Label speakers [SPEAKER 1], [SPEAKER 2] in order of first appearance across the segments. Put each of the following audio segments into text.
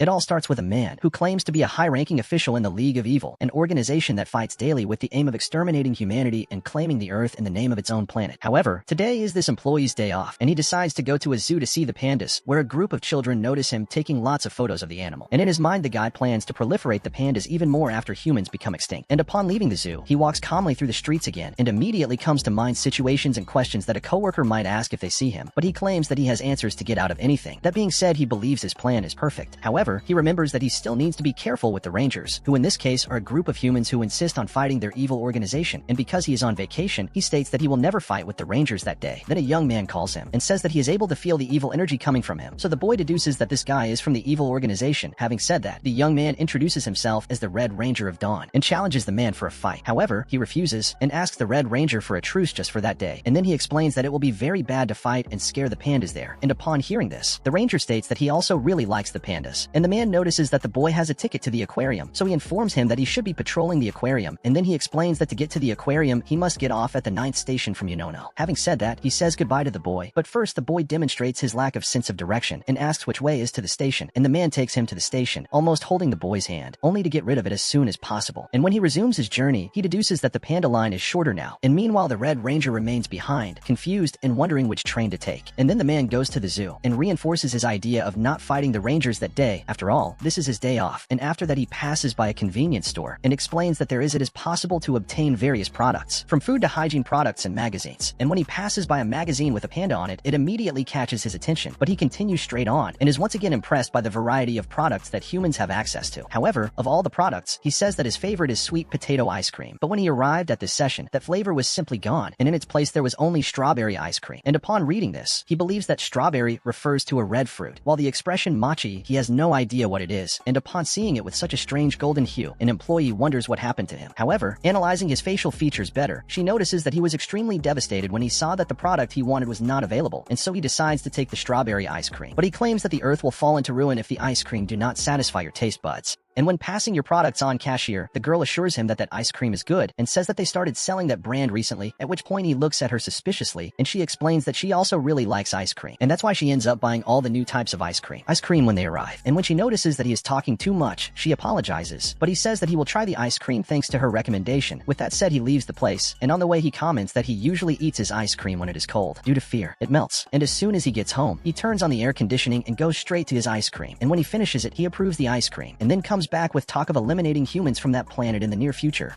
[SPEAKER 1] It all starts with a man who claims to be a high-ranking official in the League of Evil, an organization that fights daily with the aim of exterminating humanity and claiming the Earth in the name of its own planet. However, today is this employee's day off, and he decides to go to a zoo to see the pandas, where a group of children notice him taking lots of photos of the animal. And in his mind, the guy plans to proliferate the pandas even more after humans become extinct. And upon leaving the zoo, he walks calmly through the streets again, and immediately comes to mind situations and questions that a coworker might ask if they see him, but he claims that he has answers to get out of anything. That being said, he believes his plan is perfect. However, he remembers that he still needs to be careful with the Rangers, who in this case are a group of humans who insist on fighting their evil organization, and because he is on vacation, he states that he will never fight with the Rangers that day. Then a young man calls him and says that he is able to feel the evil energy coming from him, so the boy deduces that this guy is from the evil organization. Having said that, the young man introduces himself as the Red Ranger of Dawn and challenges the man for a fight. However, he refuses and asks the Red Ranger for a truce just for that day, and then he explains that it will be very bad to fight and scare the pandas there. And upon hearing this, the Ranger states that he also really likes the pandas, and the man notices that the boy has a ticket to the aquarium, so he informs him that he should be patrolling the aquarium, and then he explains that to get to the aquarium, he must get off at the 9th station from Unono. Having said that, he says goodbye to the boy, but first the boy demonstrates his lack of sense of direction and asks which way is to the station, and the man takes him to the station, almost holding the boy's hand, only to get rid of it as soon as possible. And when he resumes his journey, he deduces that the panda line is shorter now, and meanwhile the Red Ranger remains behind, confused and wondering which train to take. And then the man goes to the zoo and reinforces his idea of not fighting the Rangers that day. After all, this is his day off, and after that he passes by a convenience store and explains that it is possible to obtain various products, from food to hygiene products and magazines. And when he passes by a magazine with a panda on it, it immediately catches his attention, but he continues straight on and is once again impressed by the variety of products that humans have access to. However, of all the products, he says that his favorite is sweet potato ice cream. But when he arrived at this session, that flavor was simply gone, and in its place there was only strawberry ice cream. And upon reading this, he believes that strawberry refers to a red fruit, while the expression machi, he has no idea what it is, and upon seeing it with such a strange golden hue, an employee wonders what happened to him. However, analyzing his facial features better, she notices that he was extremely devastated when he saw that the product he wanted was not available, and so he decides to take the strawberry ice cream. But he claims that the earth will fall into ruin if the ice cream do not satisfy your taste buds. And when passing your products on cashier, the girl assures him that ice cream is good and says that they started selling that brand recently, at which point he looks at her suspiciously, and she explains that she also really likes ice cream, and that's why she ends up buying all the new types of ice cream when they arrive. And when she notices that he is talking too much, she apologizes, but he says that he will try the ice cream thanks to her recommendation. With that said, he leaves the place, and on the way he comments that he usually eats his ice cream when it is cold. Due to fear, it melts, and as soon as he gets home, he turns on the air conditioning and goes straight to his ice cream, and when he finishes it, he approves the ice cream, and then comes back with talk of eliminating humans from that planet in the near future.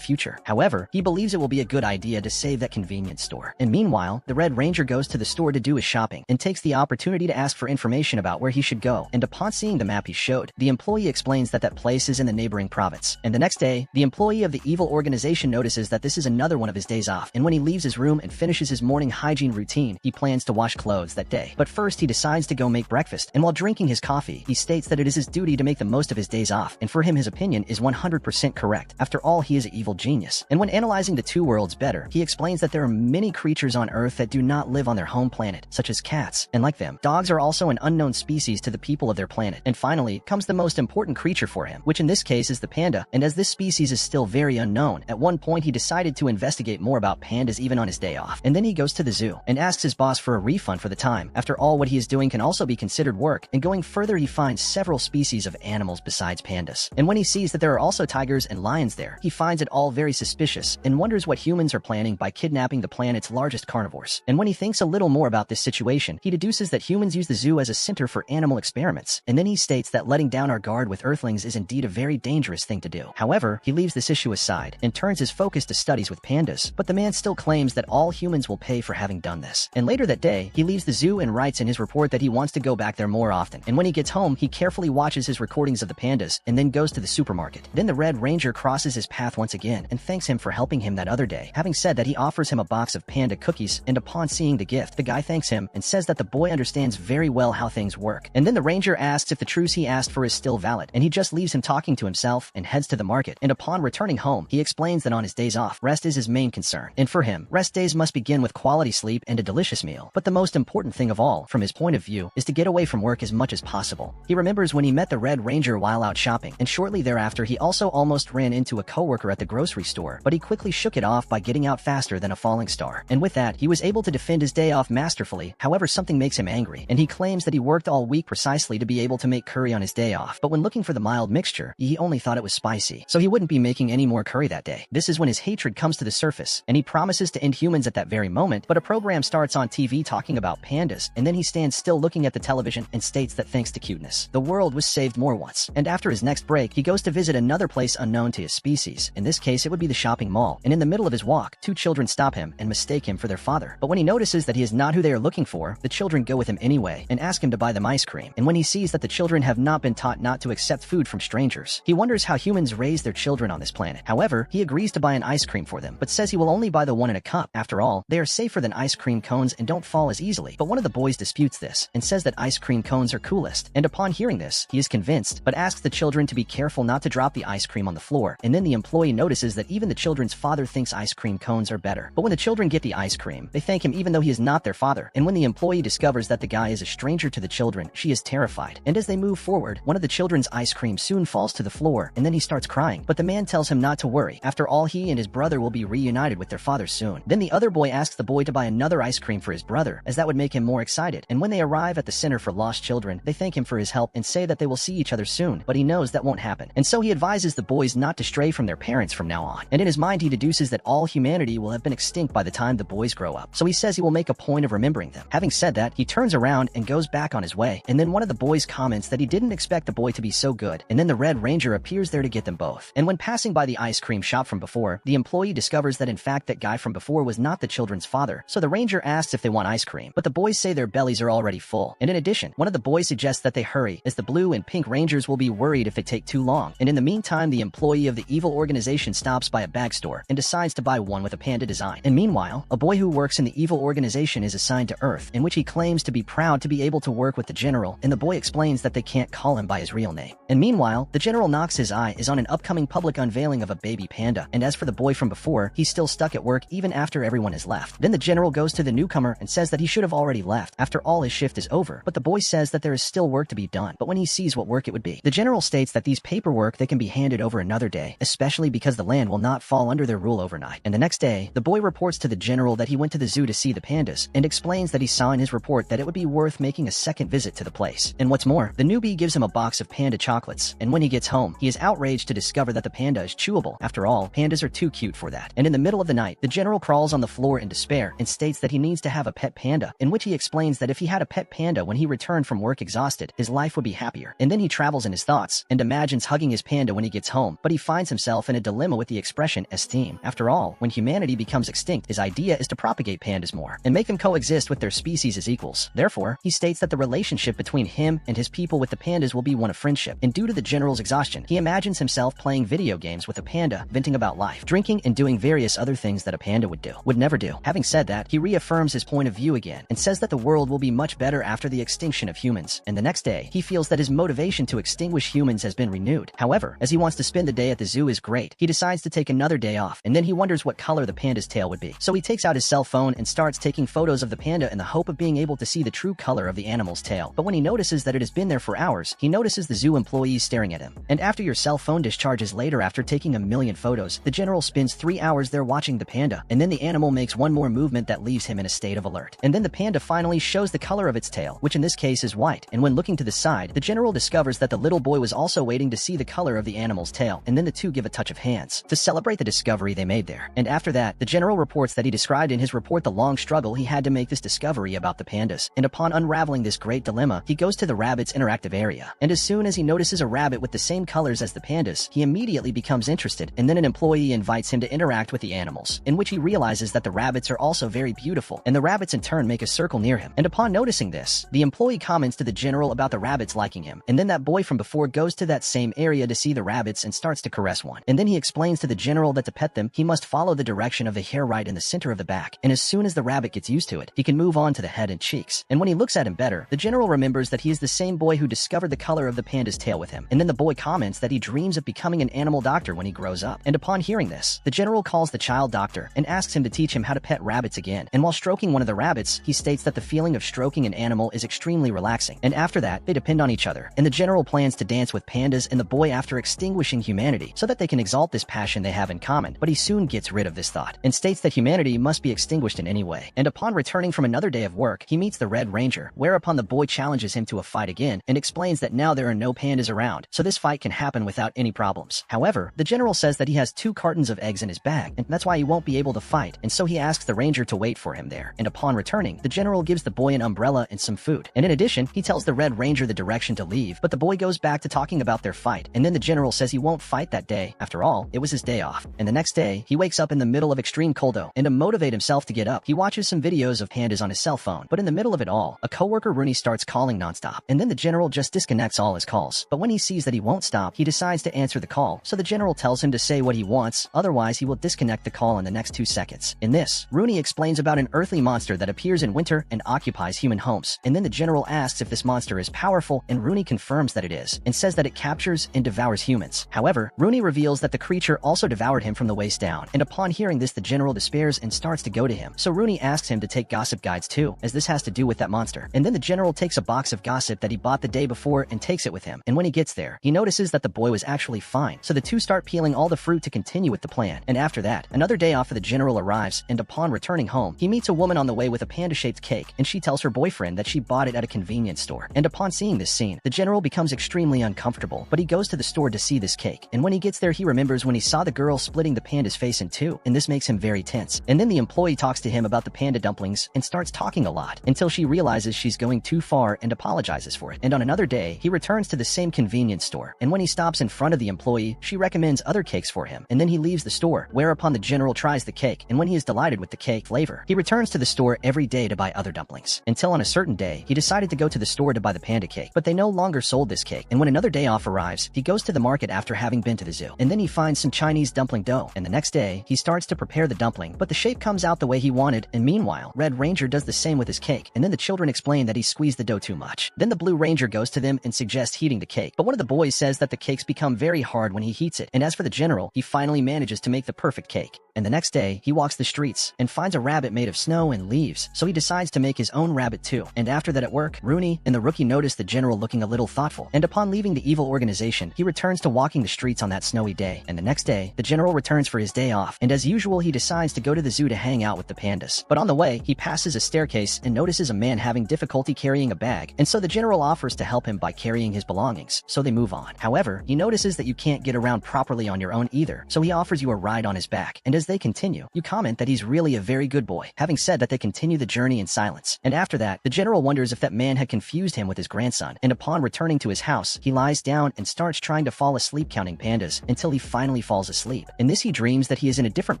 [SPEAKER 1] However, he believes it will be a good idea to save that convenience store. And meanwhile, the Red Ranger goes to the store to do his shopping and takes the opportunity to ask for information about where he should go. And upon seeing the map he showed, the employee explains that place is in the neighboring province. And the next day, the employee of the evil organization notices that this is another one of his days off. And when he leaves his room and finishes his morning hygiene routine, he plans to wash clothes that day. But first, he decides to go make breakfast. And while drinking his coffee, he states that it is his duty to make the most of his days off. And for him, his opinion is 100% correct. After all, he is an evil genius. And when analyzing the two worlds better, he explains that there are many creatures on Earth that do not live on their home planet, such as cats, and like them, dogs are also an unknown species to the people of their planet. And finally comes the most important creature for him, which in this case is the panda, and as this species is still very unknown, at one point he decided to investigate more about pandas even on his day off. And then he goes to the zoo and asks his boss for a refund for the time. After all, what he is doing can also be considered work, and going further he finds several species of animals besides pandas. And when he sees that there are also tigers and lions there, he finds it all very suspicious and wonders what humans are planning by kidnapping the planet's largest carnivores. And when he thinks a little more about this situation, he deduces that humans use the zoo as a center for animal experiments, and then he states that letting down our guard with earthlings is indeed a very dangerous thing to do. However, he leaves this issue aside and turns his focus to studies with pandas, but the man still claims that all humans will pay for having done this. And later that day, he leaves the zoo and writes in his report that he wants to go back there more often. And when he gets home, he carefully watches his recordings of the pandas and then goes to the supermarket. Then the Red Ranger crosses his path once again and thanks him for helping him that other day. Having said that, he offers him a box of panda cookies, and upon seeing the gift, the guy thanks him and says that the boy understands very well how things work. And then the Ranger asks if the truce he asked for is still valid, and he just leaves him talking to himself and heads to the market. And upon returning home, he explains that on his days off, rest is his main concern. And for him, rest days must begin with quality sleep and a delicious meal. But the most important thing of all, from his point of view, is to get away from work as much as possible. He remembers when he met the Red Ranger while out shopping, shopping, and shortly thereafter he also almost ran into a coworker at the grocery store, but he quickly shook it off by getting out faster than a falling star. And with that, he was able to defend his day off masterfully. However, something makes him angry, and he claims that he worked all week precisely to be able to make curry on his day off, but when looking for the mild mixture, he only thought it was spicy, so he wouldn't be making any more curry that day. This is when his hatred comes to the surface, and he promises to end humans at that very moment, but a program starts on TV talking about pandas, and then he stands still looking at the television and states that thanks to cuteness, the world was saved more once. And after his next break, he goes to visit another place unknown to his species. In this case, it would be the shopping mall, and in the middle of his walk, two children stop him and mistake him for their father. But when he notices that he is not who they are looking for, the children go with him anyway and ask him to buy them ice cream. And when he sees that the children have not been taught not to accept food from strangers, he wonders how humans raise their children on this planet. However, he agrees to buy an ice cream for them, but says he will only buy the one in a cup. After all, they are safer than ice cream cones and don't fall as easily. But one of the boys disputes this and says that ice cream cones are coolest. And upon hearing this, he is convinced, but asks the children to be careful not to drop the ice cream on the floor. And then the employee notices that even the children's father thinks ice cream cones are better. But when the children get the ice cream, they thank him even though he is not their father. And when the employee discovers that the guy is a stranger to the children, she is terrified. And as they move forward, one of the children's ice cream soon falls to the floor, and then he starts crying. But the man tells him not to worry. After all, he and his brother will be reunited with their father soon. Then the other boy asks the boy to buy another ice cream for his brother, as that would make him more excited. And when they arrive at the Center for Lost Children, they thank him for his help and say that they will see each other soon, but he knows that won't happen. And so he advises the boys not to stray from their parents from now on. And in his mind, he deduces that all humanity will have been extinct by the time the boys grow up. So he says he will make a point of remembering them. Having said that, he turns around and goes back on his way. And then one of the boys comments that he didn't expect the boy to be so good. And then the Red Ranger appears there to get them both. And when passing by the ice cream shop from before, the employee discovers that in fact that guy from before was not the children's father. So the Ranger asks if they want ice cream, but the boys say their bellies are already full. And in addition, one of the boys suggests that they hurry, as the Blue and Pink Rangers will be worried if they take too long. And in the meantime, the employee of the evil organization stops by a bag store and decides to buy one with a panda design. And meanwhile, a boy who works in the evil organization is assigned to Earth, in which he claims to be proud to be able to work with the general, and the boy explains that they can't call him by his real name. And meanwhile, the general knocks his eye is on an upcoming public unveiling of a baby panda, and as for the boy from before, he's still stuck at work even after everyone has left. Then the general goes to the newcomer and says that he should have already left after all his shift is over, but the boy says that there is still work to be done. But when he sees what work it would be, the general states that these paperwork they can be handed over another day, especially because the land will not fall under their rule overnight. And the next day, the boy reports to the general that he went to the zoo to see the pandas, and explains that he saw in his report that it would be worth making a second visit to the place. And what's more, the newbie gives him a box of panda chocolates, and when he gets home, he is outraged to discover that the panda is chewable. After all, pandas are too cute for that. And in the middle of the night, the general crawls on the floor in despair and states that he needs to have a pet panda, in which he explains that if he had a pet panda when he returned from work exhausted, his life would be happier. And then he travels in his thoughts and imagines hugging his panda when he gets home, but he finds himself in a dilemma with the expression esteem. After all, when humanity becomes extinct, his idea is to propagate pandas more and make them coexist with their species as equals. Therefore, he states that the relationship between him and his people with the pandas will be one of friendship, and due to the general's exhaustion, he imagines himself playing video games with a panda, venting about life, drinking, and doing various other things that a panda would never do. Having said that, he reaffirms his point of view again and says that the world will be much better after the extinction of humans. And the next day, he feels that his motivation to extinguish humans has been renewed. However, as he wants to spend the day at the zoo is great, he decides to take another day off, and then he wonders what color the panda's tail would be. So he takes out his cell phone and starts taking photos of the panda in the hope of being able to see the true color of the animal's tail. But when he notices that it has been there for hours, he notices the zoo employees staring at him. And after your cell phone discharges later after taking 1,000,000 photos, the general spends 3 hours there watching the panda, and then the animal makes one more movement that leaves him in a state of alert. And then the panda finally shows the color of its tail, which in this case is white. And when looking to the side, the general discovers that the little boy was also waiting to see the color of the animal's tail, and then the two give a touch of hands to celebrate the discovery they made there. And after that, the general reports that he described in his report the long struggle he had to make this discovery about the pandas. And upon unraveling this great dilemma, he goes to the rabbit's interactive area. And as soon as he notices a rabbit with the same colors as the pandas, he immediately becomes interested, and then an employee invites him to interact with the animals, in which he realizes that the rabbits are also very beautiful, and the rabbits in turn make a circle near him. And upon noticing this, the employee comments to the general about the rabbits liking him, and then that boy from before goes to that same area to see the rabbits and starts to caress one. And then he explains to the general that to pet them, he must follow the direction of the hair right in the center of the back, and as soon as the rabbit gets used to it, he can move on to the head and cheeks. And when he looks at him better, the general remembers that he is the same boy who discovered the color of the panda's tail with him. And then the boy comments that he dreams of becoming an animal doctor when he grows up. And upon hearing this, the general calls the child doctor and asks him to teach him how to pet rabbits again. And while stroking one of the rabbits, he states that the feeling of stroking an animal is extremely relaxing. And after that, they depend on each other, and the general plans to dance with pandas and the boy after extinguishing humanity so that they can exalt this passion they have in common, but he soon gets rid of this thought and states that humanity must be extinguished in any way. And upon returning from another day of work, he meets the Red Ranger, whereupon the boy challenges him to a fight again and explains that now there are no pandas around, so this fight can happen without any problems. However, the general says that he has 2 cartons of eggs in his bag, and that's why he won't be able to fight, and so he asks the ranger to wait for him there. And upon returning, the general gives the boy an umbrella and some food. And in addition, he tells the Red Ranger the direction to leave, but the boy goes back to talking about their fight, and then the general says he won't fight that day. After all, it was his day off. And the next day, he wakes up in the middle of extreme coldo, and to motivate himself to get up, he watches some videos of pandas on his cell phone. But in the middle of it all, a coworker Rooney starts calling nonstop, and then the general just disconnects all his calls. But when he sees that he won't stop, he decides to answer the call, so the general tells him to say what he wants, otherwise he will disconnect the call in the next 2 seconds. In this, Rooney explains about an earthly monster that appears in winter and occupies human homes, and then the general asks if this monster is powerful, and Rooney confirms that it is, and says that it captures and devours humans. However, Rooney reveals that the creature also devoured him from the waist down, and upon hearing this the general despairs and starts to go to him, so Rooney asks him to take gossip guides too, as this has to do with that monster. And then the general takes a box of gossip that he bought the day before and takes it with him, and when he gets there, he notices that the boy was actually fine, so the two start peeling all the fruit to continue with the plan. And after that, another day off for the general arrives, and upon returning home, he meets a woman on the way with a panda-shaped cake, and she tells her boyfriend that she bought it at a convenience store. And upon seeing this scene, the general becomes extremely uncomfortable, but he goes to the store to see this cake, and when he gets there he remembers when he saw the girl splitting the panda's face in two, and this makes him very tense. And then the employee talks to him about the panda dumplings and starts talking a lot, until she realizes she's going too far and apologizes for it. And on another day, he returns to the same convenience store, and when he stops in front of the employee, she recommends other cakes for him, and then he leaves the store, whereupon the general tries the cake, and when he is delighted with the cake flavor, he returns to the store every day to buy other dumplings, until on a certain day, he decided to go to the store to buy the panda cake, but they no longer sold this cake. And when another day off arrives, he goes to the market after having been to the zoo, and then he finds some Chinese dumpling dough, and the next day, he starts to prepare the dumpling, but the shape comes out the way he wanted, and meanwhile, Red Ranger does the same with his cake, and then the children explain that he squeezed the dough too much. Then the Blue Ranger goes to them and suggests heating the cake, but one of the boys says that the cakes become very hard when he heats it, and as for the general, he finally manages to make the perfect cake. And the next day, he walks the streets and finds a rabbit made of snow and leaves, so he decides to make his own rabbit too. And after that at work, Rooney and the rookie notice the general looking a little thoughtful, and upon leaving the evil organization, he returns to walking the streets on that snowy day. And the next day, the general returns for his day off, and as usual, he decides to go to the zoo to hang out with the pandas. But on the way, he passes a staircase and notices a man having difficulty carrying a bag, and so the general offers to help him by carrying his belongings, so they move on. However, he notices that you can't get around properly on your own either, so he offers you a ride on his back, and as they continue, you comment that he's really a very good boy. Having said that, they continue the journey in silence, and after that, the general wonders if that man had confused him with his grandson, and upon returning to his house, he lies down and starts trying to fall asleep counting pandas, until he finally falls asleep. In this he dreams that he is in a different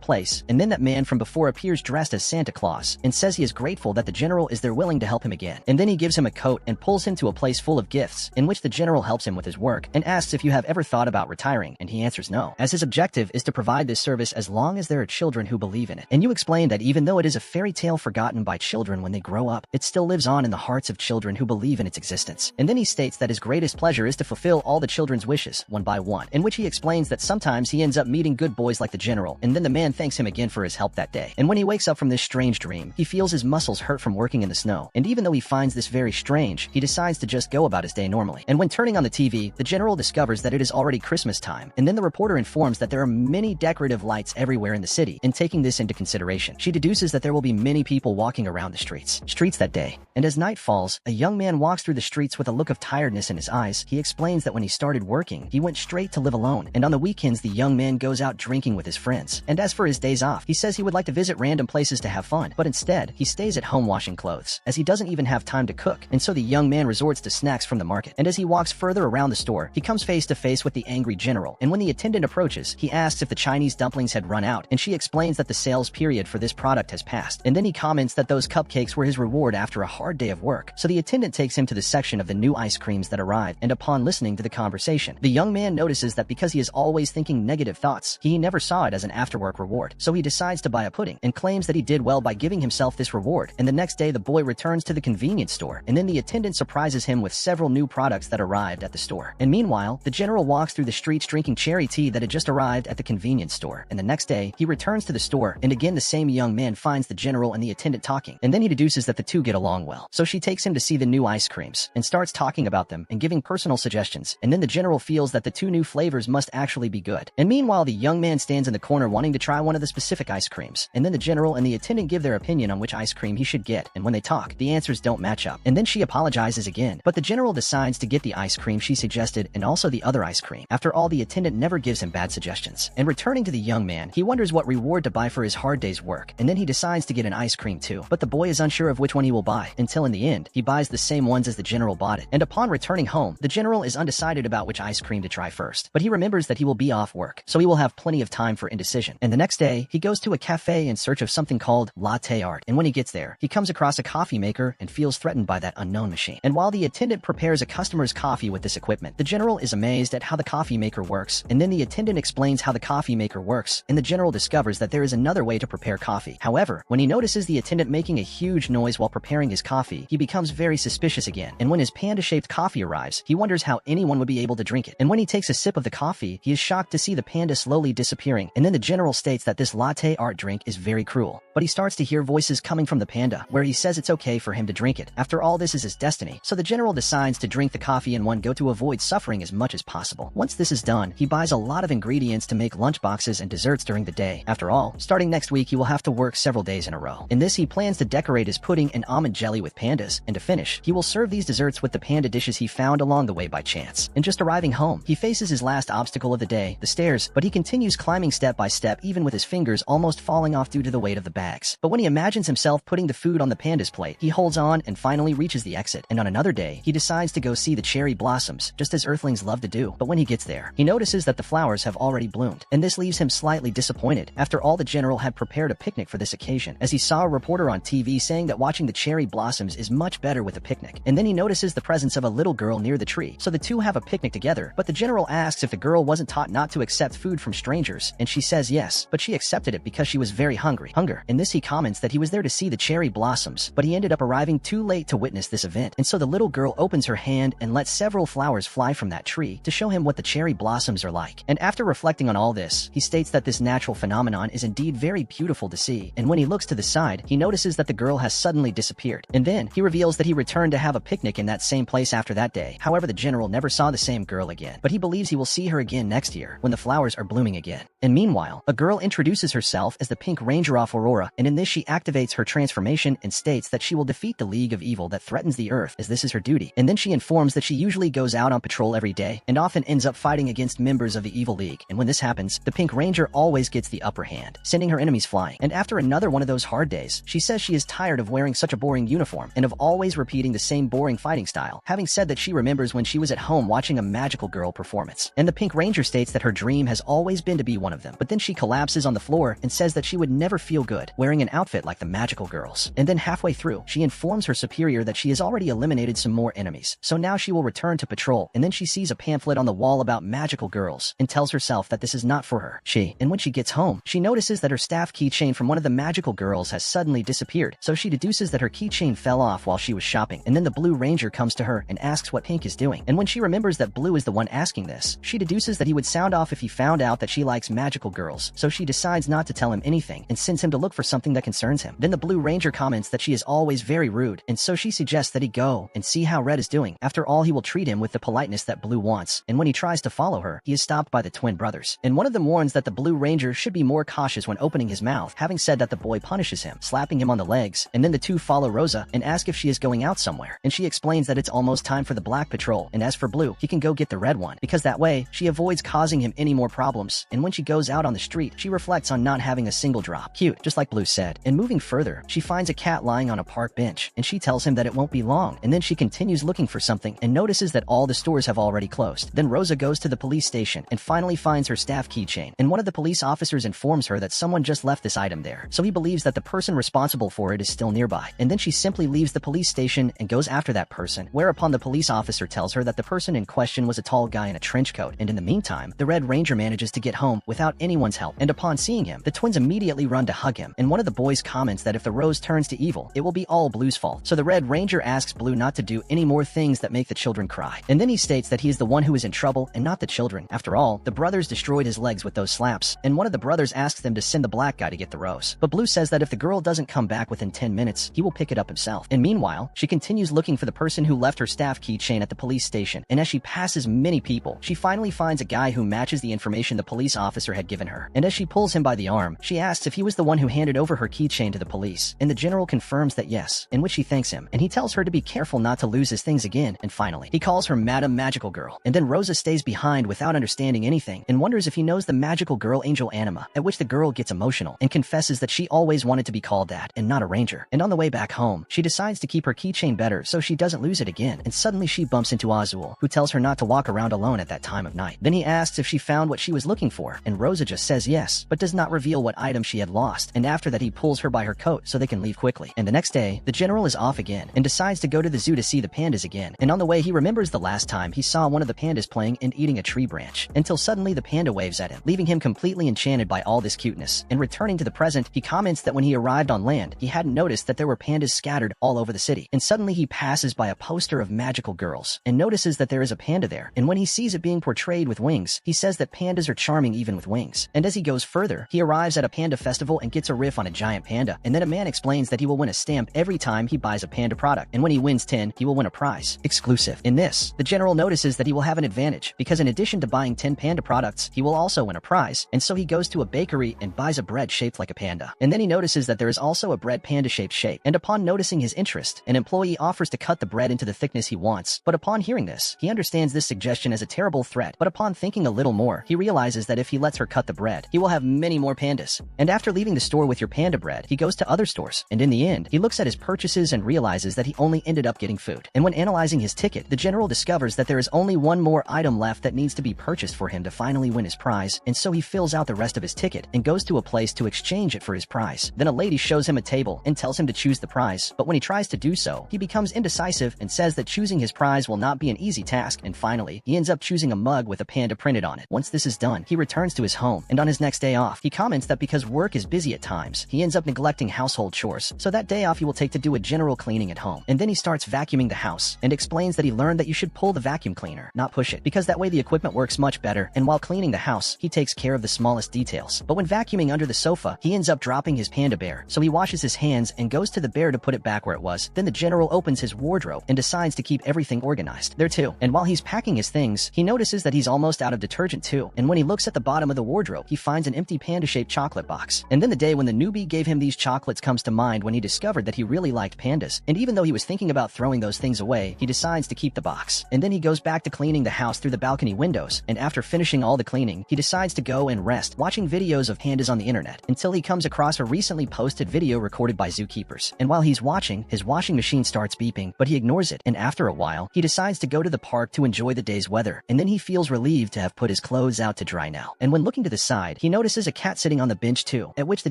[SPEAKER 1] place, and then that man from before appears dressed as Santa Claus, and says he is grateful that the general is there willing to help him again. And then he gives him a coat and pulls him to a place full of gifts, in which the general helps him with his work, and asks if you have ever thought about retiring, and he answers no, as his objective is to provide this service as long as there are children who believe in it. And you explain that even though it is a fairy tale forgotten by children when they grow up, it still lives on in the hearts of children who believe in its existence. And then he states that his greatest pleasure is to fulfill all the children's wishes, one by one, in which he explains that sometimes he ends up meeting good boys like the general, and then the man thanks him again for his help that day. And when he wakes up from this strange dream, he feels his muscles hurt from working in the snow, and even though he finds this very strange, he decides to just go about his day normally. And when turning on the TV, the general discovers that it is already Christmas time, and then the reporter informs that there are many decorative lights everywhere in the city, and taking this into consideration, she deduces that there will be many people walking around the streets that day. And as night falls, a young man walks through the streets with a look of tiredness in his eyes. He explains that when he started working, he went straight to live alone, and on the weekends the young man goes out drinking with his friends. And as for his days off, he says he would like to visit random places to have fun, but instead, he stays at home washing clothes, as he doesn't even have time to cook, and so the young man resorts to snacks from the market. And as he walks further around the store, he comes face to face with the angry general, and when the attendant approaches, he asks if the Chinese dumplings had run out, and she explains that the sales period for this product has passed, and then he comments that those cupcakes were his reward after a hard day of work. So the attendant takes him to the section of the new ice creams that arrived, and upon listening to the conversation, the young man notices that because he is always thinking negative thoughts, he never saw it as an after-work reward, so he decides to buy a pudding, and claims that he did well by giving himself this reward. And the next day the boy returns to the convenience store, and then the attendant surprises him with several new products that arrived at the store. And meanwhile, the general walks through the streets drinking cherry tea that had just arrived at the convenience store, and the next day, he returns to the store, and again the same young man finds the general and the attendant talking, and then he deduces that the two get along well. So she takes him to see the new ice creams, and starts talking about them and giving personal suggestions suggestions, and then the general feels that the two new flavors must actually be good. And meanwhile, the young man stands in the corner wanting to try one of the specific ice creams, and then the general and the attendant give their opinion on which ice cream he should get, and when they talk, the answers don't match up. And then she apologizes again, but the general decides to get the ice cream she suggested and also the other ice cream. After all, the attendant never gives him bad suggestions. And returning to the young man, he wonders what reward to buy for his hard day's work, and then he decides to get an ice cream too. But the boy is unsure of which one he will buy, until in the end, he buys the same ones as the general bought it. And upon returning home, the general is undecided about which ice cream to try first, but he remembers that he will be off work, so he will have plenty of time for indecision. And the next day, he goes to a cafe in search of something called latte art, and when he gets there, he comes across a coffee maker and feels threatened by that unknown machine. And while the attendant prepares a customer's coffee with this equipment, the general is amazed at how the coffee maker works, and then the attendant explains how the coffee maker works, and the general discovers that there is another way to prepare coffee. However, when he notices the attendant making a huge noise while preparing his coffee, he becomes very suspicious again, and when his panda-shaped coffee arrives, he wonders how anyone would be able to drink it. And when he takes a sip of the coffee, he is shocked to see the panda slowly disappearing, and then the general states that this latte art drink is very cruel. But he starts to hear voices coming from the panda, where he says it's okay for him to drink it. After all, this is his destiny. So the general decides to drink the coffee in one go to avoid suffering as much as possible. Once this is done, he buys a lot of ingredients to make lunchboxes and desserts during the day. After all, starting next week, he will have to work several days in a row. In this, he plans to decorate his pudding and almond jelly with pandas, and to finish, he will serve these desserts with the panda dishes he found along the way by chance. And just arriving home, he faces his last obstacle of the day, the stairs, but he continues climbing step by step even with his fingers almost falling off due to the weight of the bags. But when he imagines himself putting the food on the panda's plate, he holds on and finally reaches the exit. And on another day, he decides to go see the cherry blossoms, just as earthlings love to do. But when he gets there, he notices that the flowers have already bloomed, and this leaves him slightly disappointed. After all, the general had prepared a picnic for this occasion, as he saw a reporter on TV saying that watching the cherry blossoms is much better with a picnic. And then he notices the presence of a little girl near the tree, so the two have a picnic together. But the general asks if the girl wasn't taught not to accept food from strangers, and she says yes, but she accepted it because she was very hungry. In this, he comments that he was there to see the cherry blossoms, but he ended up arriving too late to witness this event. And so the little girl opens her hand and lets several flowers fly from that tree to show him what the cherry blossoms are like. And after reflecting on all this, he states that this natural phenomenon is indeed very beautiful to see. And when he looks to the side, he notices that the girl has suddenly disappeared. And then he reveals that he returned to have a picnic in that same place after that day. However, the general never saw the same girl again, but he believes he will see her again next year when the flowers are blooming again. And meanwhile, a girl introduces herself as the Pink Ranger of Aurora, and in this she activates her transformation and states that she will defeat the League of Evil that threatens the Earth, as this is her duty. And then she informs that she usually goes out on patrol every day and often ends up fighting against members of the Evil League. And when this happens, the Pink Ranger always gets the upper hand, sending her enemies flying. And after another one of those hard days, she says she is tired of wearing such a boring uniform and of always repeating the same boring fighting style, having said that she remembers when she was at home watching a magical girl performance. And the Pink Ranger states that her dream has always been to be one of them, but then she collapses on the floor and says that she would never feel good wearing an outfit like the magical girls. And then halfway through, she informs her superior that she has already eliminated some more enemies, so now she will return to patrol. And then she sees a pamphlet on the wall about magical girls and tells herself that this is not for her. And when she gets home, she notices that her staff keychain from one of the magical girls has suddenly disappeared, so she deduces that her keychain fell off while she was shopping. And then the Blue Ranger comes to her and asks what Pink is doing, and when she remembers that Blue is the one asking this, she deduces that he would sound off if he found out that she likes magical girls, so she decides not to tell him anything and sends him to look for something that concerns him. Then the Blue Ranger comments that she is always very rude, and so she suggests that he go and see how Red is doing. After all, he will treat him with the politeness that Blue wants, and when he tries to follow her, he is stopped by the twin brothers. And one of them warns that the Blue Ranger should be more cautious when opening his mouth, having said that the boy punishes him, slapping him on the legs. And then the two follow Rosa and ask if she is going out somewhere, and she explains that it's almost time for the Black Patrol, and as for Blue, he can go get the red one, because that way, she avoids causing him any more problems. And when she goes out on the street, she reflects on not having a single drop. Cute, just like Blue said. And moving further, she finds a cat lying on a park bench, and she tells him that it won't be long. And then she continues looking for something and notices that all the stores have already closed. Then Rosa goes to the police station and finally finds her staff keychain, and one of the police officers informs her that someone just left this item there, so he believes that the person responsible for it is still nearby. And then she simply leaves the police station and goes after that person, whereupon the police officer tells her that the person in question was a tall guy in a trench coat. And in the meantime, the Red Ranger manages to get home without anyone's help, and upon seeing him, the twins immediately run to hug him, and one of the boys comments that if the rose turns to evil, it will be all Blue's fault. So the Red Ranger asks Blue not to do any more things that make the children cry, and then he states that he is the one who is in trouble and not the children. After all, the brothers destroyed his legs with those slaps, and one of the brothers asks them to send the black guy to get the rose, but Blue says that if the girl doesn't come back within 10 minutes, he will pick it up himself. And meanwhile, she continues looking for the person who left her staff keychain at the police station, and as she passes many people, she finally finds a guy who matches the information the police officer had given her. And as she pulls him by the arm, she asks if he was the one who handed over her keychain to the police, and the general confirms that yes, in which he thanks him, and he tells her to be careful not to lose his things again, and finally, he calls her Madam Magical Girl, and then Rosa stays behind without understanding anything, and wonders if he knows the magical girl angel Anima, at which the girl gets emotional, and confesses that she always wanted to be called that, and not a ranger. And on the way back home, she decides to keep her keychain better so she doesn't lose it again, and suddenly she bumps into Azul, who tells her not to walk around alone at that time of night. Then he asks if she found what she was looking for, and Rosa just says yes, but does not reveal what item she had lost, and after that he pulls her by her coat so they can leave quickly. And the next day, the general is off again, and decides to go to the zoo to see the pandas again, and on the way he remembers the last time he saw one of the pandas playing and eating a tree branch, until suddenly the panda waves at him, leaving him completely enchanted by all this cuteness. And returning to the present, he comments that when he arrived on land, he hadn't noticed that there were pandas scattered all over the city, and suddenly he passes by a poster of magical girls, and notices that there is a panda there, and when he sees it being portrayed with wings, he says that pandas are charming even with wings. And as he goes further, he arrives at a panda festival and gets a riff on a giant panda, and then a man explains that he will win a stamp every time he buys a panda product, and when he wins 10, he will win a prize. Exclusive. In this, the general notices that he will have an advantage, because in addition to buying 10 panda products, he will also win a prize, and so he goes to a bakery and buys a bread shaped like a panda. And then he notices that there is also a bread panda-shaped shape, and upon noticing his interest, an employee offers to cut the bread into the thickness he wants, but upon hearing this, he understands this suggestion as a terrible threat, but upon thinking a little more, he realizes that if he lets her cut the bread, he will have many more pandas. And after leaving the store with your panda bread, he goes to other stores, and in the end, he looks at his purchases and realizes that he only ended up getting food. And when analyzing his ticket, the general discovers that there is only one more item left that needs to be purchased for him to finally win his prize, and so he fills out the rest of his ticket and goes to a place to exchange it for his prize. Then a lady shows him a table and tells him to choose the prize, but when he tries to do so, he becomes indecisive and says that choosing his prize will not be an easy task, and finally, he ends up choosing a mug with a panda printed on it. Once this is done, he returns to his home, and on his next day off, he comments that because work is busy at times, he ends up neglecting household chores, so that day off he will take to do a general cleaning at home. And then he starts vacuuming the house, and explains that he learned that you should pull the vacuum cleaner, not push it, because that way the equipment works much better, and while cleaning the house, he takes care of the smallest details. But when vacuuming under the sofa, he ends up dropping his panda bear, so he washes his hands and goes to the bear to put it back where it was. Then the general opens his wardrobe and decides to keep everything organized there too. And while he's packing his things, he notices that he's almost out of detergent too, and when he looks at the bottom of the wardrobe, he finds an empty panda-shaped chocolate box. And then the day when the newbie gave him these chocolates comes to mind when he discovered that he really liked pandas, and even though he was thinking about throwing those things away, he decides to keep the box. And then he goes back to cleaning the house through the balcony windows, and after finishing all the cleaning, he decides to go and rest watching videos of pandas on the internet, until he comes across a recently posted video recorded by zookeepers. And while he's watching, his washing machine starts beeping, but he ignores it, and after a while, he decides to go to the park to enjoy the day's weather, and then he feels relieved to have put his clothes out to dry now. And when looking to the side, he notices a cat sitting on the bench too, at which the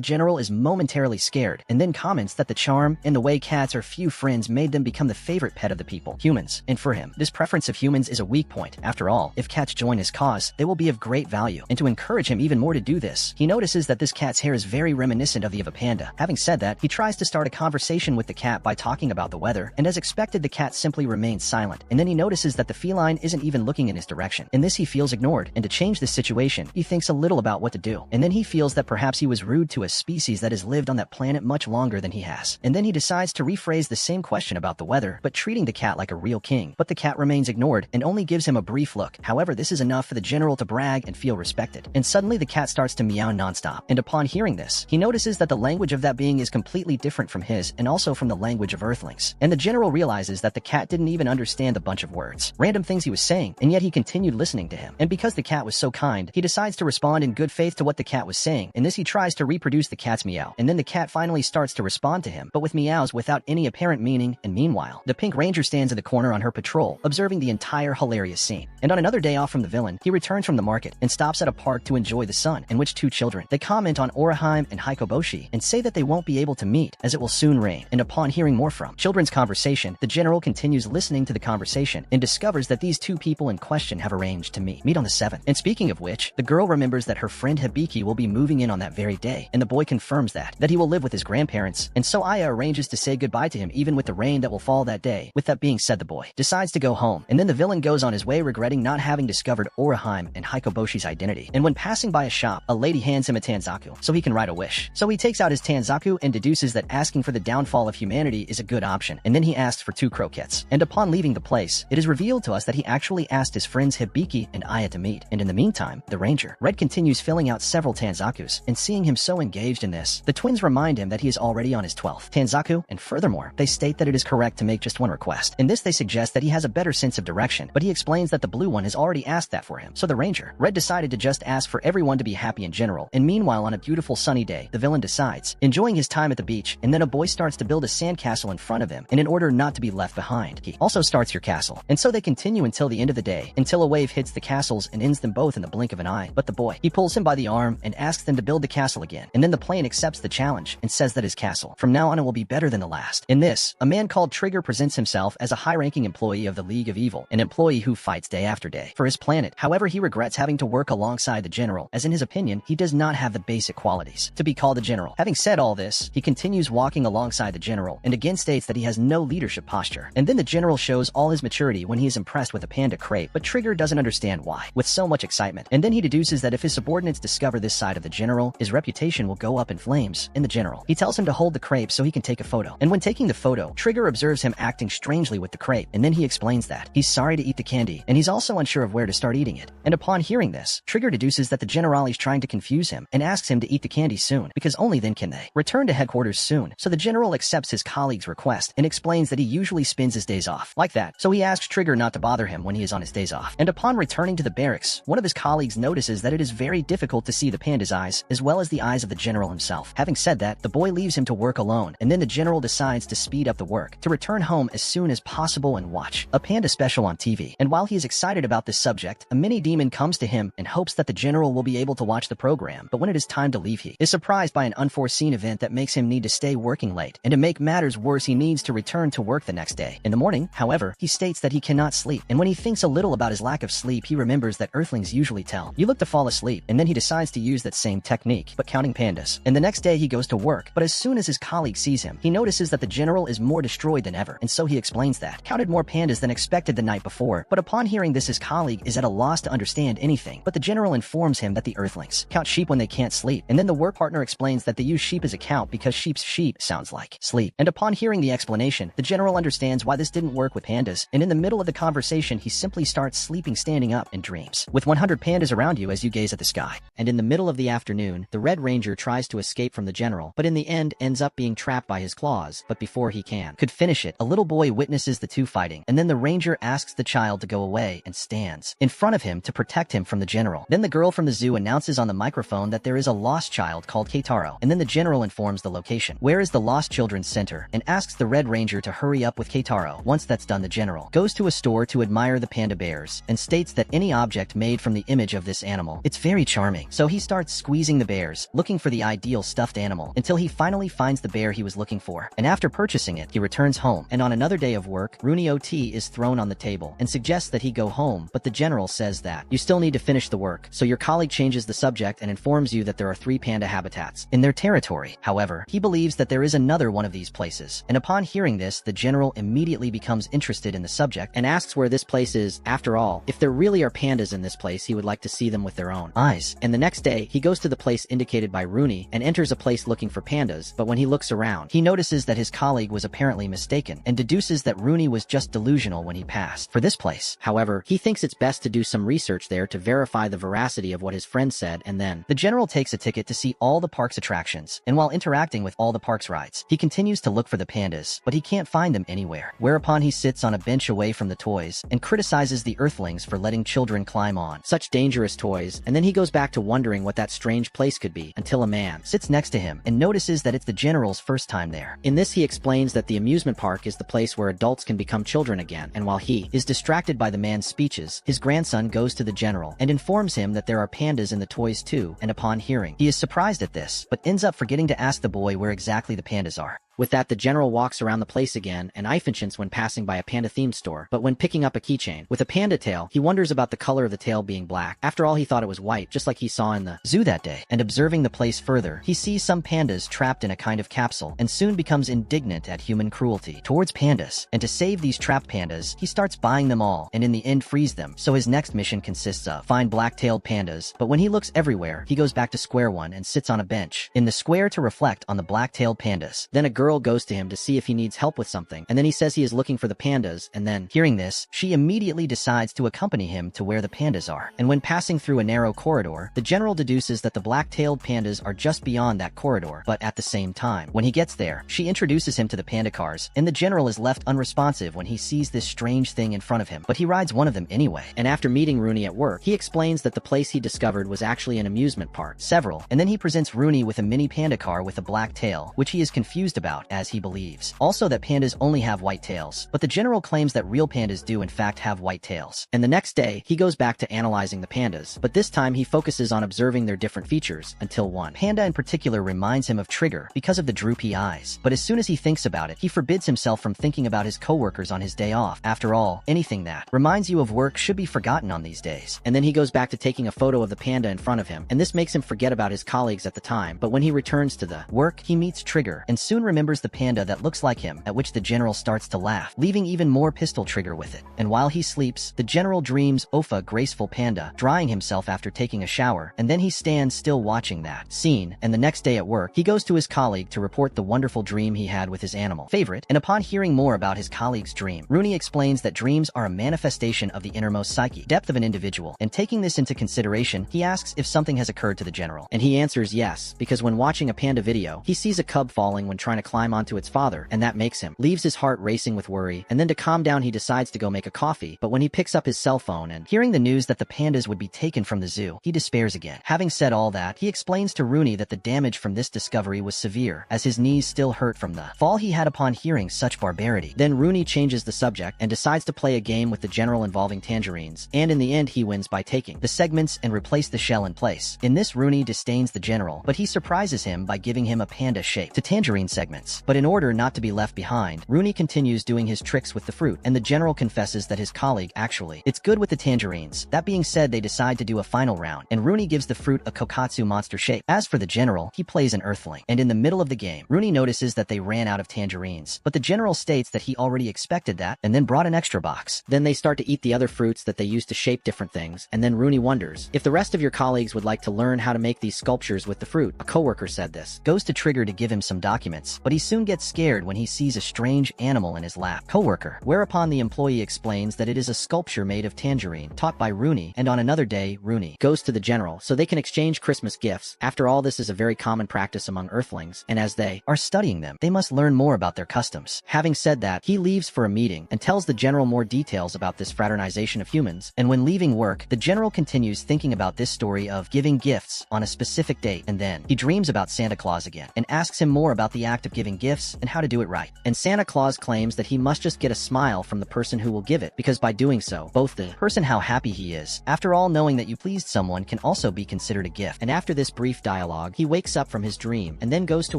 [SPEAKER 1] general is momentarily scared, and then comments that the charm and the way cats are few friends made them become the favorite pet of the people, humans. And for him, this preference of humans is a weak point. After all, if cats join his cause, they will be of great value, and to encourage him even more to do this, he notices that this cat's hair is very reminiscent of the of a panda. Having said that, he tries to start a conversation with the cat by talking about the weather, and as expected, the cat simply remains silent, and then he notices that the feline isn't even looking in his direction. In this, he feels ignored, and to change this situation, he thinks a little about what to do, and then he feels that perhaps he was rude to a species that has lived on that planet much longer than he has. And then he decides to rephrase the same question about the weather, but treating the cat like a real king. But the cat remains ignored and only gives him a brief look. However, this is enough for the general to brag and feel respected. And suddenly the cat starts to meow nonstop, and upon hearing this, he notices that the language of that being is completely different from his, and also from the language of Earthlings. And the general realizes that the cat didn't even understand the bunch of words, random things he was saying, and yet he continued listening to him. And because the cat was so kind, he decides to respond in good faith to what the cat was saying. In this, he tries to reproduce the cat's meow, and then the cat finally starts to respond to him, but with meows without any apparent meaning. And meanwhile, the Pink Ranger stands in the corner on her patrol, observing the entire hilarious scene. And on another day off from the villain, he returns from the market and stops at a park to enjoy the sun, in which two children, they comment on Oraheim and Hikoboshi, and say that they won't be able to meet, as it will soon rain. And upon hearing more from children's conversation, the general continues listening to the conversation, and discovers that these two people in question have arranged to meet on the 7th. And speaking of which, the girl remembers that her friend Hibiki will be moving in on that very day, and the boy confirms that he will live with his grandparents, and so Aya arranges to say goodbye to him even with the rain that will fall that day. With that being said, the boy decides to go home, and then the villain goes on his way regretting not having discovered Oraheim and Hikoboshi's identity. And when passing by a shop, a lady hands him a Tanzaku so he can write a wish. So he takes out his Tanzaku and deduces that asking for the downfall of humanity is a good option, and then he asks for 2 croquettes. And upon leaving the place, it is revealed revealed to us that he actually asked his friends Hibiki and Aya to meet, and in the meantime, the ranger, Red, continues filling out several Tanzakus, and seeing him so engaged in this, the twins remind him that he is already on his 12th Tanzaku, and furthermore, they state that it is correct to make just one request. In this, they suggest that he has a better sense of direction, but he explains that the blue one has already asked that for him. So the ranger, Red, decided to just ask for everyone to be happy in general, and meanwhile, on a beautiful sunny day, the villain decides, enjoying his time at the beach, and then a boy starts to build a sandcastle in front of him, and in order not to be left behind, he also starts your castle. And so they continue until the end of the day, until a wave hits the castles and ends them both in the blink of an eye. But the boy, he pulls him by the arm and asks them to build the castle again, and then the plane accepts the challenge and says that his castle, from now on, it will be better than the last. In this, a man called Trigger presents himself as a high-ranking employee of the League of Evil, an employee who fights day after day for his planet. However, he regrets having to work alongside the general, as in his opinion, he does not have the basic qualities to be called a general. Having said all this, he continues walking alongside the general, and again states that he has no leadership posture. And then the general shows all his maturity when he is impressed with a panda crepe, but Trigger doesn't understand why, with so much excitement. And then he deduces that if his subordinates discover this side of the general, his reputation will go up in flames. In the general, he tells him to hold the crepe so he can take a photo. And when taking the photo, Trigger observes him acting strangely with the crepe, and then he explains that he's sorry to eat the candy, and he's also unsure of where to start eating it. And upon hearing this, Trigger deduces that the general is trying to confuse him and asks him to eat the candy soon, because only then can they return to headquarters soon. So the general accepts his colleague's request and explains that he usually spends his days off like that, so he asks Trigger not to bother him when he is on his days off. And upon returning to the barracks, one of his colleagues notices that it is very difficult to see the panda's eyes, as well as the eyes of the general himself. Having said that, the boy leaves him to work alone, and then the general decides to speed up the work, to return home as soon as possible and watch a panda special on TV. And while he is excited about this subject, a mini demon comes to him and hopes that the general will be able to watch the program, but when it is time to leave, he is surprised by an unforeseen event that makes him need to stay working late, and to make matters worse, he needs to return to work the next day. In the morning, however, he states that he cannot sleep, and when he thinks a little about his lack of sleep, he remembers that Earthlings usually tell you look to fall asleep, and then he decides to use that same technique, but counting pandas. And the next day he goes to work, but as soon as his colleague sees him, he notices that the general is more destroyed than ever, and so he explains that counted more pandas than expected the night before. But upon hearing this, his colleague is at a loss to understand anything, but the general informs him that the Earthlings count sheep when they can't sleep, and then the work partner explains that they use sheep as a count because sheep's sheep sounds like sleep. And upon hearing the explanation, the general understands why this didn't work with pandas, and in the middle of the conversation, he simply starts sleeping standing up and dreams with 100 pandas around you as you gaze at the sky. And in the middle of the afternoon, the Red Ranger tries to escape from the general, but in the end ends up being trapped by his claws. But before he could finish it, a little boy witnesses the two fighting, and then the ranger asks the child to go away and stands in front of him to protect him from the general. Then the girl from the zoo announces on the microphone that there is a lost child called Keitaro, and then the general informs the location, where is the Lost Children's Center, and asks the Red Ranger to hurry up with Keitaro. Once that's done, the general goes to a store to admire the panda bears, and states that any object made from the image of this animal, it's very charming. So he starts squeezing the bears, looking for the ideal stuffed animal, until he finally finds the bear he was looking for. And after purchasing it, he returns home, and on another day of work, Rooney OT is thrown on the table and suggests that he go home, but the general says that you still need to finish the work. So your colleague changes the subject and informs you that there are 3 panda habitats in their territory. However, he believes that there is another one of these places, and upon hearing this, the general immediately becomes interested in the subject and asks where this place is. After all, if there really are pandas in this place, he would like to see them with their own eyes. And the next day, he goes to the place indicated by Rooney and enters a place looking for pandas, but when he looks around, he notices that his colleague was apparently mistaken and deduces that Rooney was just delusional when he passed for this place. However, he thinks it's best to do some research there to verify the veracity of what his friend said, and then the general takes a ticket to see all the park's attractions, and while interacting with all the park's rides, he continues to look for the pandas, but he can't find them anywhere, whereupon he sits on a bench away from the toys and criticizes the Earthlings for letting children climb on such dangerous toys, and then he goes back to wondering what that strange place could be until a man sits next to him and notices that it's the general's first time there. In this, he explains that the amusement park is the place where adults can become children again, and while he is distracted by the man's speeches, his grandson goes to the general and informs him that there are pandas in the toys too, and upon hearing, he is surprised at this, but ends up forgetting to ask the boy where exactly the pandas are. With that, the general walks around the place again and eyefinchens when passing by a panda-themed store, but when picking up a keychain with a panda tail, he wonders about the color of the tail being black. After all, he thought it was white, just like he saw in the zoo that day. And observing the place further, he sees some pandas trapped in a kind of capsule, and soon becomes indignant at human cruelty towards pandas. And to save these trapped pandas, he starts buying them all, and in the end frees them. So his next mission consists of find black-tailed pandas, but when he looks everywhere, he goes back to square one and sits on a bench in the square to reflect on the black-tailed pandas. Then a girl girl goes to him to see if he needs help with something, and then he says he is looking for the pandas, and then, hearing this, she immediately decides to accompany him to where the pandas are. And when passing through a narrow corridor, the general deduces that the black-tailed pandas are just beyond that corridor, but at the same time. When he gets there, she introduces him to the panda cars, and the general is left unresponsive when he sees this strange thing in front of him, but he rides one of them anyway. And after meeting Rooney at work, he explains that the place he discovered was actually an amusement park, several, and then he presents Rooney with a mini panda car with a black tail, which he is confused about, as he believes. Also that pandas only have white tails, but the general claims that real pandas do in fact have white tails. And the next day, he goes back to analyzing the pandas, but this time he focuses on observing their different features, until one panda in particular reminds him of Trigger because of the droopy eyes. But as soon as he thinks about it, he forbids himself from thinking about his coworkers on his day off. After all, anything that reminds you of work should be forgotten on these days. And then he goes back to taking a photo of the panda in front of him, and this makes him forget about his colleagues at the time. But when he returns to the work, he meets Trigger, and soon remembers the panda that looks like him, at which the general starts to laugh, leaving even more pistol Trigger with it. And while he sleeps, the general dreams Ofa graceful panda, drying himself after taking a shower, and then he stands still watching that scene. And the next day at work, he goes to his colleague to report the wonderful dream he had with his animal favorite, and upon hearing more about his colleague's dream, Rooney explains that dreams are a manifestation of the innermost psyche, depth of an individual, and taking this into consideration, he asks if something has occurred to the general. And he answers yes, because when watching a panda video, he sees a cub falling when trying to climb onto its father, and that makes him leaves his heart racing with worry, and then to calm down he decides to go make a coffee, but when he picks up his cell phone and hearing the news that the pandas would be taken from the zoo, he despairs again. Having said all that, he explains to Rooney that the damage from this discovery was severe, as his knees still hurt from the fall he had upon hearing such barbarity. Then Rooney changes the subject and decides to play a game with the general involving tangerines, and in the end he wins by taking the segments and replace the shell in place. In this, Rooney disdains the general, but he surprises him by giving him a panda shape to tangerine segments. But in order not to be left behind, Rooney continues doing his tricks with the fruit, and the general confesses that his colleague actually it's good with the tangerines. That being said, they decide to do a final round, and Rooney gives the fruit a kokatsu monster shape. As for the general, he plays an earthling, and in the middle of the game, Rooney notices that they ran out of tangerines, but the general states that he already expected that, and then brought an extra box. Then they start to eat the other fruits that they used to shape different things, and then Rooney wonders if the rest of your colleagues would like to learn how to make these sculptures with the fruit. A coworker said this, goes to Trigger to give him some documents, but he soon gets scared when he sees a strange animal in his lap. Coworker, whereupon the employee explains that it is a sculpture made of tangerine, taught by Rooney, and on another day, Rooney goes to the general so they can exchange Christmas gifts. After all, this is a very common practice among Earthlings, and as they are studying them, they must learn more about their customs. Having said that, he leaves for a meeting and tells the general more details about this fraternization of humans, and when leaving work, the general continues thinking about this story of giving gifts on a specific date, and then he dreams about Santa Claus again, and asks him more about the act of giving gifts and how to do it right. And Santa Claus claims that he must just get a smile from the person who will give it, because by doing so, both the person how happy he is, after all, knowing that you pleased someone can also be considered a gift. And after this brief dialogue, he wakes up from his dream, and then goes to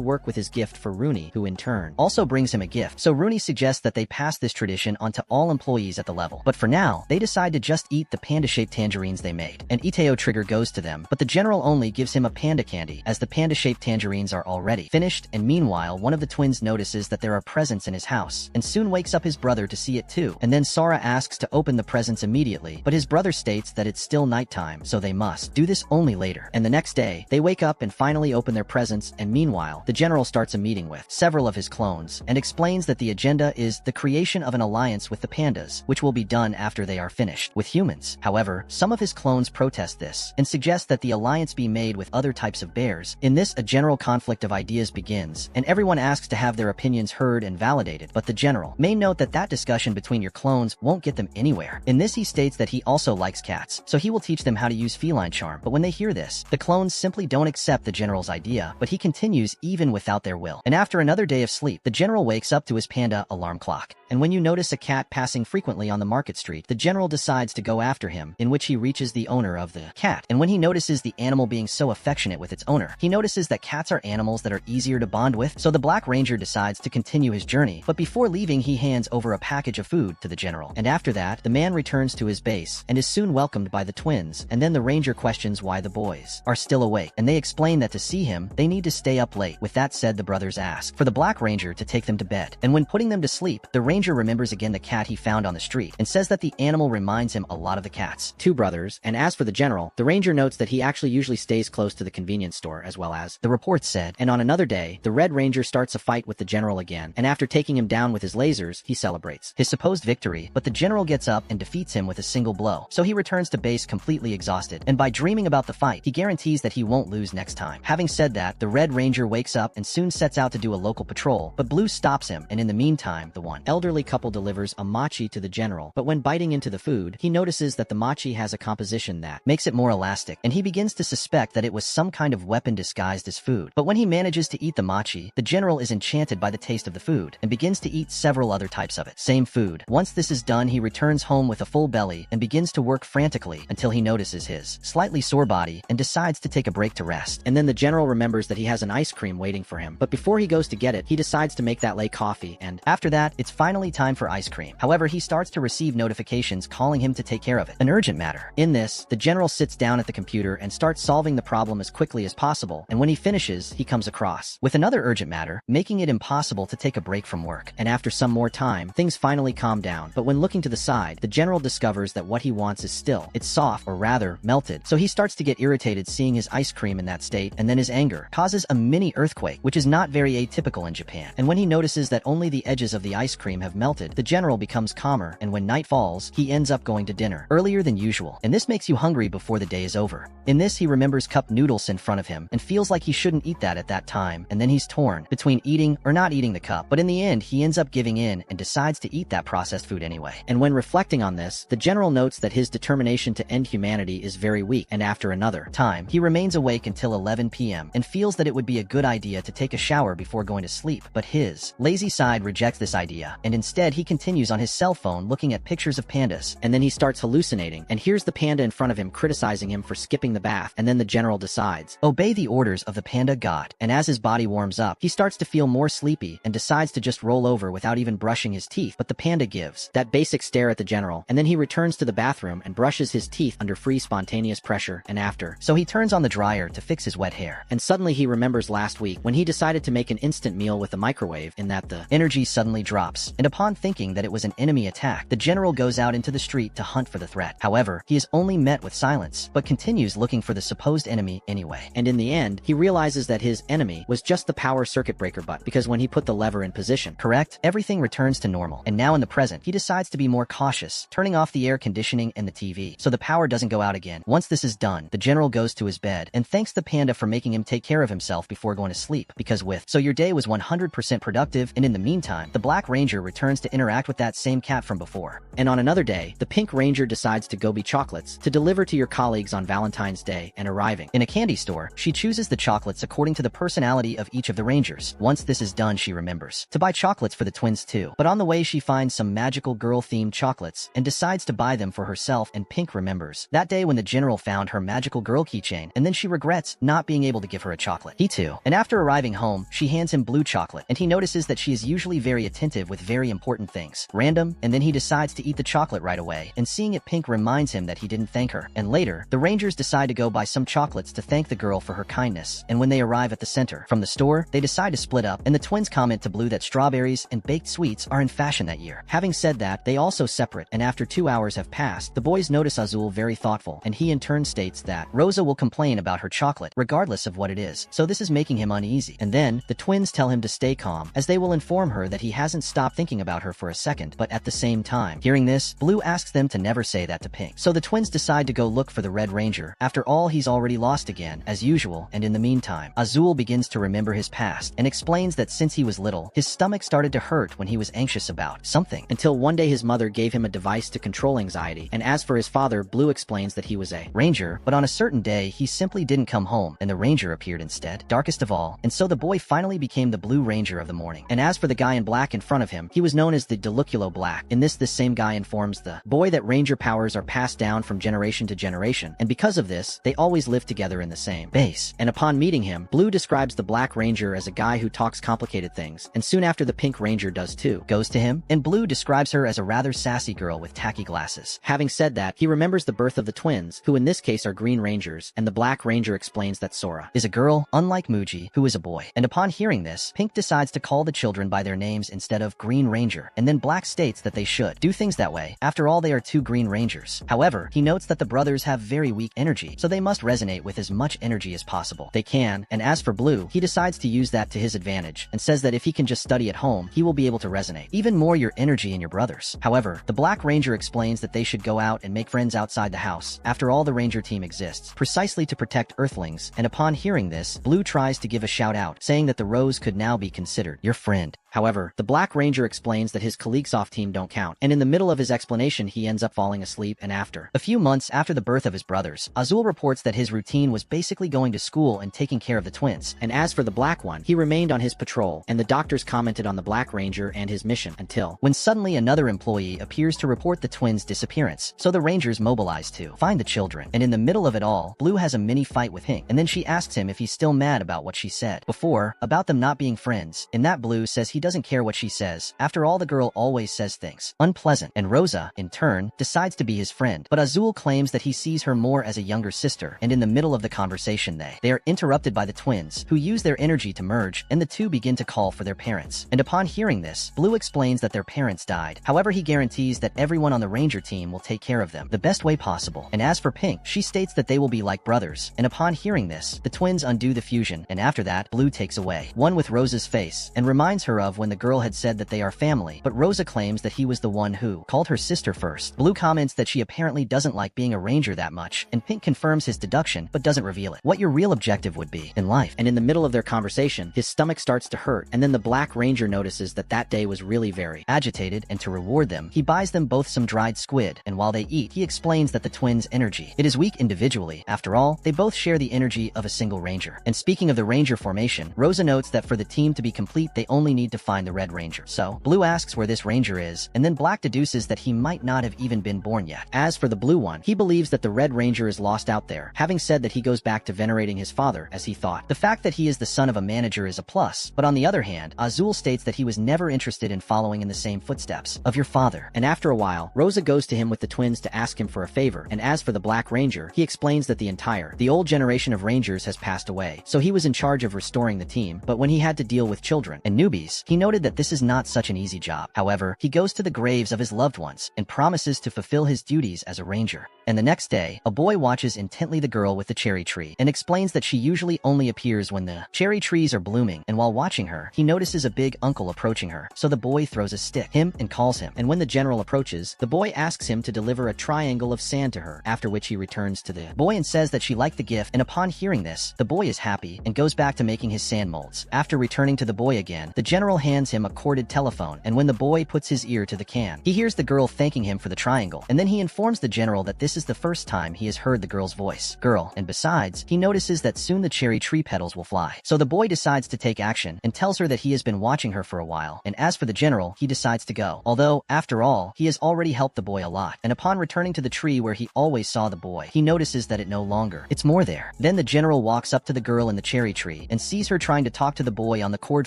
[SPEAKER 1] work with his gift for Rooney, who in turn also brings him a gift. So Rooney suggests that they pass this tradition on to all employees at the level. But for now, they decide to just eat the panda-shaped tangerines they made. And Iteo Trigger goes to them, but the general only gives him a panda candy, as the panda-shaped tangerines are already finished, and meanwhile, one of the twins notices that there are presents in his house, and soon wakes up his brother to see it too. And then Sara asks to open the presents immediately, but his brother states that it's still nighttime, so they must do this only later. And the next day, they wake up and finally open their presents, and meanwhile, the general starts a meeting with several of his clones, and explains that the agenda is the creation of an alliance with the pandas, which will be done after they are finished with humans. However, some of his clones protest this, and suggest that the alliance be made with other types of bears. In this, a general conflict of ideas begins, and everyone asks to have their opinions heard and validated, but the general may note that that discussion between your clones won't get them anywhere. In this, he states that he also likes cats, so he will teach them how to use feline charm. But when they hear this, the clones simply don't accept the general's idea, but he continues even without their will. And after another day of sleep, the general wakes up to his panda alarm clock. And when you notice a cat passing frequently on the market street, the general decides to go after him, in which he reaches the owner of the cat. And when he notices the animal being so affectionate with its owner, he notices that cats are animals that are easier to bond with, so the Black Ranger decides to continue his journey. But before leaving, he hands over a package of food to the general. And after that, the man returns to his base, and is soon welcomed by the twins, and then the ranger questions why the boys are still awake, and they explain that to see him, they need to stay up late. With that said, the brothers ask for the Black Ranger to take them to bed, and when putting them to sleep, the ranger remembers again the cat he found on the street, and says that the animal reminds him a lot of the cat's two brothers. And as for the general, the ranger notes that he actually usually stays close to the convenience store, as well as the report said. And on another day, the Red Ranger starts starts a fight with the general again, and after taking him down with his lasers, he celebrates his supposed victory, but the general gets up and defeats him with a single blow. So he returns to base completely exhausted, and by dreaming about the fight, he guarantees that he won't lose next time. Having said that, the Red Ranger wakes up and soon sets out to do a local patrol, but Blue stops him, and in the meantime, the one elderly couple delivers a machi to the general, but when biting into the food, he notices that the machi has a composition that makes it more elastic, and he begins to suspect that it was some kind of weapon disguised as food. But when he manages to eat the machi, the general is enchanted by the taste of the food, and begins to eat several other types of it. Same food. Once this is done, he returns home with a full belly, and begins to work frantically until he notices his slightly sore body, and decides to take a break to rest. And then the general remembers that he has an ice cream waiting for him, but before he goes to get it, he decides to make that lay coffee, and after that, it's finally time for ice cream. However, he starts to receive notifications calling him to take care of it. An urgent matter. In this, the general sits down at the computer and starts solving the problem as quickly as possible, and when he finishes, he comes across with another urgent matter, making it impossible to take a break from work. And after some more time, things finally calm down, but when looking to the side, the general discovers that what he wants is still, it's soft, or rather, melted. So he starts to get irritated seeing his ice cream in that state, and then his anger causes a mini earthquake, which is not very atypical in Japan. And when he notices that only the edges of the ice cream have melted, the general becomes calmer, and when night falls, he ends up going to dinner earlier than usual, and this makes you hungry before the day is over. In this, he remembers cup noodles in front of him, and feels like he shouldn't eat that at that time, and then he's torn between eating or not eating the cup, but in the end, he ends up giving in and decides to eat that processed food anyway. And when reflecting on this, the general notes that his determination to end humanity is very weak, and after another time, he remains awake until 11 p.m. and feels that it would be a good idea to take a shower before going to sleep, but his lazy side rejects this idea, and instead he continues on his cell phone looking at pictures of pandas, and then he starts hallucinating, and hears the panda in front of him criticizing him for skipping the bath, and then the general decides, obey the orders of the panda god, and as his body warms up, he starts to feel more sleepy, and decides to just roll over without even brushing his teeth, but the panda gives that basic stare at the general, and then he returns to the bathroom and brushes his teeth under free spontaneous pressure, and after, so he turns on the dryer to fix his wet hair, and suddenly he remembers last week when he decided to make an instant meal with a microwave, in that the energy suddenly drops, and upon thinking that it was an enemy attack, the general goes out into the street to hunt for the threat. However, he is only met with silence, but continues looking for the supposed enemy anyway, and in the end, he realizes that his enemy was just the power circuit breaker button, because when he put the lever in position, correct, everything returns to normal, and now in the present, he decides to be more cautious, turning off the air conditioning and the TV, so the power doesn't go out again. Once this is done, the general goes to his bed, and thanks the panda for making him take care of himself before going to sleep, because so your day was 100% productive, and in the meantime, the Black Ranger returns to interact with that same cat from before. And on another day, the Pink Ranger decides to go be chocolates to deliver to your colleagues on Valentine's Day, and arriving in a candy store, she chooses the chocolates according to the personality of each of the Rangers. Once this is done, she remembers to buy chocolates for the twins too, but on the way she finds some magical girl-themed chocolates, and decides to buy them for herself, and Pink remembers that day when the general found her magical girl keychain, and then she regrets not being able to give her a chocolate. He too. And after arriving home, she hands him blue chocolate, and he notices that she is usually very attentive with very important things. Random, and then he decides to eat the chocolate right away, and seeing it, Pink reminds him that he didn't thank her. And later, the Rangers decide to go buy some chocolates to thank the girl for her kindness, and when they arrive at the center from the store, they decide to split up, and the twins comment to Blue that strawberries and baked sweets are in fashion that year. Having said that, they also separate, and after 2 hours have passed, the boys notice Azul very thoughtful, and he in turn states that Rosa will complain about her chocolate, regardless of what it is, so this is making him uneasy. And then, the twins tell him to stay calm, as they will inform her that he hasn't stopped thinking about her for a second, but at the same time, hearing this, Blue asks them to never say that to Pink. So the twins decide to go look for the Red Ranger. After all, he's already lost again, as usual, and in the meantime, Azul begins to remember his past, and explains that since he was little, his stomach started to hurt when he was anxious about something, until one day his mother gave him a device to control anxiety, and as for his father, Blue explains that he was a Ranger, but on a certain day, he simply didn't come home, and the Ranger appeared instead, darkest of all, and so the boy finally became the Blue Ranger of the morning. And as for the guy in black in front of him, he was known as the Deliculo Black. In this same guy informs the boy that Ranger powers are passed down from generation to generation, and because of this, they always live together in the same base. And upon meeting him, Blue describes the Black Ranger as a guy who talks complicated things, and soon after the Pink Ranger does too, goes to him, and Blue describes her as a rather sassy girl with tacky glasses. Having said that, he remembers the birth of the twins, who in this case are Green Rangers, and the Black Ranger explains that Sora is a girl, unlike Muji, who is a boy. And upon hearing this, Pink decides to call the children by their names instead of Green Ranger, and then Black states that they should do things that way. After all, they are two Green Rangers. However, he notes that the brothers have very weak energy, so they must resonate with as much energy as possible they can, and as for Blue, he decides to use that to his advantage and says that if he can just study at home, he will be able to resonate even more your energy and your brothers. However, the Black Ranger explains that they should go out and make friends outside the house. After all, the Ranger team exists precisely to protect Earthlings, and upon hearing this, Blue tries to give a shout out, saying that the Rose could now be considered your friend. However, the Black Ranger explains that his Kaliksoff team don't count, and in the middle of his explanation he ends up falling asleep. And after a few months after the birth of his brothers, Azul reports that his routine was basically going to school and taking care of the twins. And as for the Black one, he remained on his patrol, and the doctors commented on the Black Ranger and his mission until when suddenly another employee appears to report the twins' disappearance. So the Rangers mobilize to find the children, and in the middle of it all, Blue has a mini fight with Pink, and then she asks him if he's still mad about what she said before about them not being friends. In that, Blue says he doesn't care what she says. After all, the girl always says things unpleasant, and Rosa, in turn, decides to be his friend. But Azul claims that he sees her more as a younger sister, and in the middle of the conversation they are interrupted by the twins, who use their energy to merge, and the two begin to call for their parents. And upon hearing this, Blue explains that their parents died. However, he guarantees that everyone on the Ranger team will take care of them the best way possible. And as for Pink, she states that they will be like brothers. And upon hearing this, the twins undo the fusion, and after that, Blue takes away one with Rosa's face and reminds her of when the girl had said that they are family, but Rosa claims that he was the one who called her sister first. Blue comments that she apparently doesn't like being a Ranger that much, and Pink confirms his deduction but doesn't reveal it. What your real objective would be in life. And in the middle of their conversation, his stomach starts to hurt, and then the Black Ranger notices that that day was really very agitated, and to reward them, he buys them both some dried squid, and while they eat, he explains that the twins' energy, it is weak individually. After all, they both share the energy of a single Ranger. And speaking of the Ranger formation, Rosa notes that for the team to be complete, they only need to find the Red Ranger. So, Blue asks where this Ranger is, and then Black deduces that he might not have even been born yet. As for the Blue one, he believes that the Red Ranger is lost out there, having said that he goes back to venerating his father as he thought. The fact that he is the son of a manager is a plus, but on the other hand, Azul states that he was never interested in following in the same footsteps of your father. And after a while, Rosa goes to him with the twins to ask him for a favor, and as for the Black Ranger, he explains that the old generation of Rangers has passed away, so he was in charge of restoring the team, but when he had to deal with children and newbies, he noted that this is not such an easy job. However, he goes to the graves of his loved ones and promises to fulfill his duties as a Ranger. And the next day, a boy watches intently the girl with the cherry tree and explains that she usually only appears when the cherry trees are blooming, and while watching her, he notices a big uncle approaching her, so the boy throws a stick him and calls him, and when the general approaches, the boy asks him to deliver a triangle of sand to her, after which he returns to the boy and says that she liked the gift, and upon hearing this, the boy is happy and goes back to making his sand molds. After returning to the boy again, the general hands him a corded telephone, and when the boy puts his ear to the can, he hears the girl thanking him for the triangle, and then he informs the general that this is the first time he has heard the girl's voice. And besides, he notices that soon the cherry tree petals will fly. So the boy decides to take action and tells her that he has been watching her for a while, and as for the general, he decides to go. Although, after all, he has already helped the boy a lot, and upon returning to the tree where he always saw the boy, he notices that it no longer. It's more there. Then the general walks up to the girl in the cherry tree and sees her trying to talk to the boy on the cord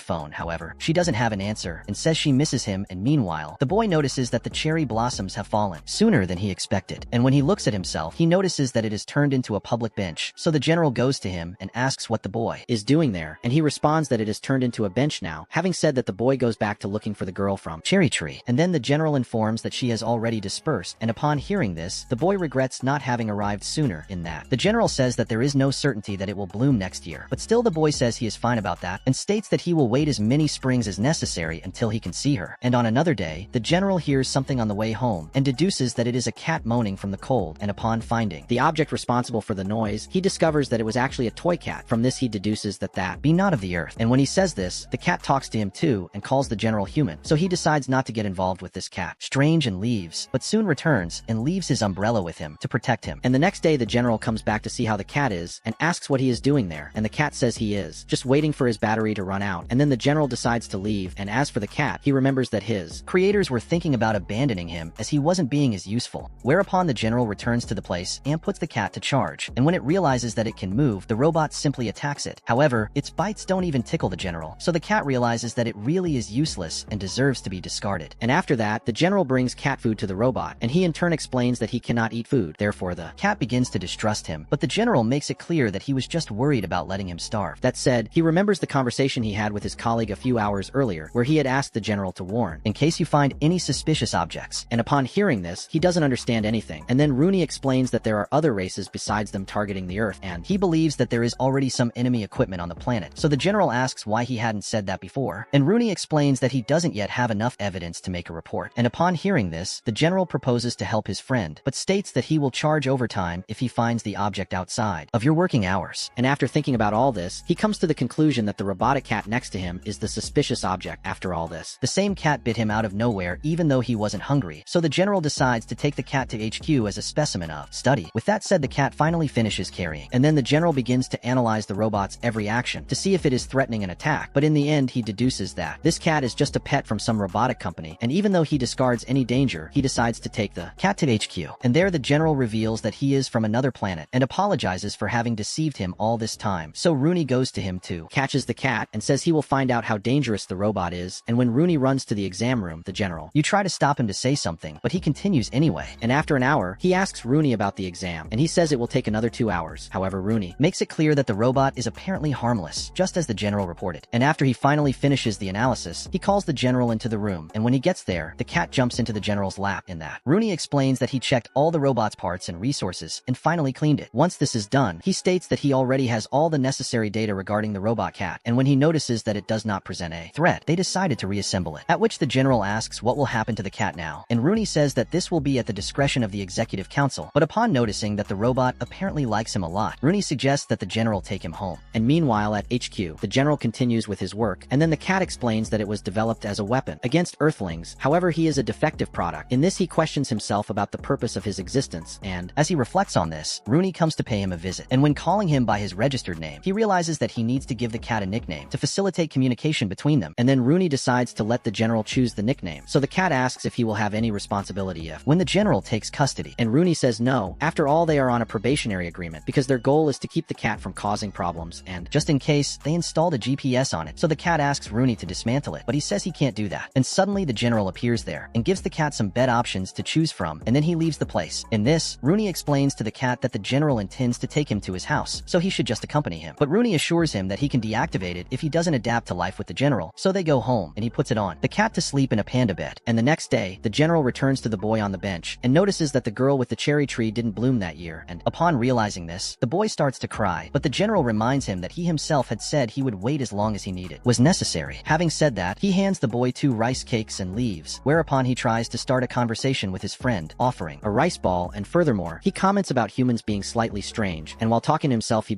[SPEAKER 1] phone. However, she doesn't have an answer and says she misses him, and meanwhile, the boy notices that the cherry blossoms have fallen sooner than he expected, and when he looks at himself, he notices that it is turned into a public bench. So the general goes to him and asks what the boy is doing there, and he responds that it is turned into a bench now, having said that the boy goes back to looking for the girl from cherry tree. And then the general informs that she has already dispersed, and upon hearing this, the boy regrets not having arrived sooner. In that, the general says that there is no certainty that it will bloom next year, but still the boy says he is fine about that and states that he will wait as many springs as necessary until he can see her. And on another day, the general hears something on the way home and deduces that it is a cat moaning from the cold, and upon finding the object responsible for the noise, he discovers that it was actually a toy cat. From this, he deduces that be not of the earth. And when he says this, the cat talks to him too and calls the general human, so he decides not to get involved with this cat. Strange, and leaves, but soon returns and leaves his umbrella with him to protect him. And the next day, the general comes back to see how the cat is and asks what he is doing there, and the cat says he is just waiting for his battery to run out. And then the general decides to leave, and as for the cat, he remembers that his creators were thinking about abandoning him as he wasn't being as useful, whereupon the general returns to the place and puts the cat to charge, and when it realizes that it can move, the robot simply attacks it. However, its bites don't even tickle the general, so the cat realizes that it really is useless and deserves to be discarded. And after that, the general brings cat food to the robot, and he in turn explains that he cannot eat food. Therefore, the cat begins to distrust him, but the general makes it clear that he was just worried about letting him starve. That said, he remembers the conversation he had with his colleague a few hours earlier, where he had asked the general to warn, in case you find any suspicious objects. And upon hearing this, he doesn't understand anything. And then Rooney explains that there are other races besides them targeting the Earth, and he believes that there is already some enemy equipment on the planet. So the general general asks why he hadn't said that before, and Rooney explains that he doesn't yet have enough evidence to make a report. And upon hearing this, the general proposes to help his friend, but states that he will charge overtime if he finds the object outside of your working hours. And after thinking about all this, he comes to the conclusion that the robotic cat next to him is the suspicious object after all this. The same cat bit him out of nowhere even though he wasn't hungry, so the general decides to take the cat to HQ as a specimen of study. With that said, the cat finally finishes carrying, and then the general begins to analyze the robot's every action to see if it is threatening an attack, but in the end he deduces that this cat is just a pet from some robotic company, and even though he discards any danger, he decides to take the cat to HQ. And there the general reveals that he is from another planet and apologizes for having deceived him all this time. So Rooney goes to him too, catches the cat, and says he will find out how dangerous the robot is. And when Rooney runs to the exam room, the general, you try to stop him to say something, but he continues anyway. And after an hour, he asks Rooney about the exam, and he says it will take another 2 hours. However, Rooney makes it clear that the robot is apparently harmless, just as the general reported. And after he finally finishes the analysis, he calls the general into the room, and when he gets there, the cat jumps into the general's lap. In that, Rooney explains that he checked all the robot's parts and resources, and finally cleaned it. Once this is done, he states that he already has all the necessary data regarding the robot cat, and when he notices that it does not present a threat, they decided to reassemble it. At which the general asks what will happen to the cat now, and Rooney says that this will be at the discretion of the executive council, but upon noticing that the robot apparently likes him a lot, Rooney suggests that the general take him home. And meanwhile at HQ, the general continues with his work, and then the cat explains that it was developed as a weapon against Earthlings. However, he is a defective product. In this, he questions himself about the purpose of his existence, and as he reflects on this, Rooney comes to pay him a visit. And when calling him by his registered name, he realizes that he needs to give the cat a nickname to facilitate communication between them. And then Rooney decides to let the general choose the nickname. So the cat asks if he will have any responsibility when the general takes custody, and Rooney says no. After all, they are on a probationary agreement because their goal is to keep the cat from causing problems, and just in case, they installed a GPS on it. So the cat asks Rooney to dismantle it, but he says he can't do that. And suddenly the general appears there and gives the cat some bed options to choose from, and then he leaves the place. In this, Rooney explains to the cat that the general intends to take him to his house, so he should just accompany him. But Rooney assures him that he can deactivate it if he doesn't adapt to life with the general, so they go home, and he puts it on the cat to sleep in a panda bed. And the next day, the general returns to the boy on the bench and notices that the girl with the cherry tree didn't bloom that year, and upon realizing this, the boy starts to cry, but the general reminds him that he himself had said he would wait as long as he needed was necessary. Having said that, he hands the boy 2 rice cakes and leaves, whereupon he tries to start a conversation with his friend, offering a rice ball, and furthermore, he comments about humans being slightly strange, and while talking to himself he